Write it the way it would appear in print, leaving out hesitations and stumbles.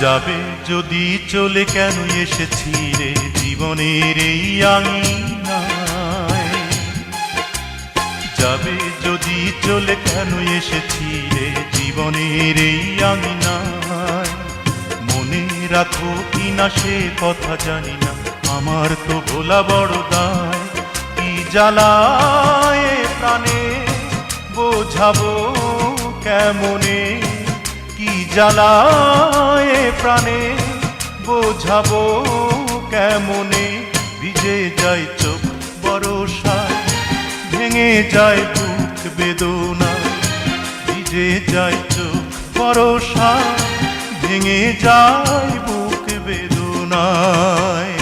যাবে যদি চলে কেন এসেছি রে জীবনের এই আঙিনায়। যাবে যদি চলে কেন এসেছি রে জীবনের এই আঙিনায়। মনে রাখো কিনা সে কথা জানি না, আমার তো ভোলা বড় দায়। কি জ্বালায় প্রাণে বোঝাবো কেমনে, কি জ্বালায় প্রাণে বোঝাবো কেমনে। ভিজে যায় চোখ বরষায়, ভেঙে যায় বুক বেদনা। ভিজে যায় চোখ বরষায়, ভেঙে যায় বুক বেদনায়।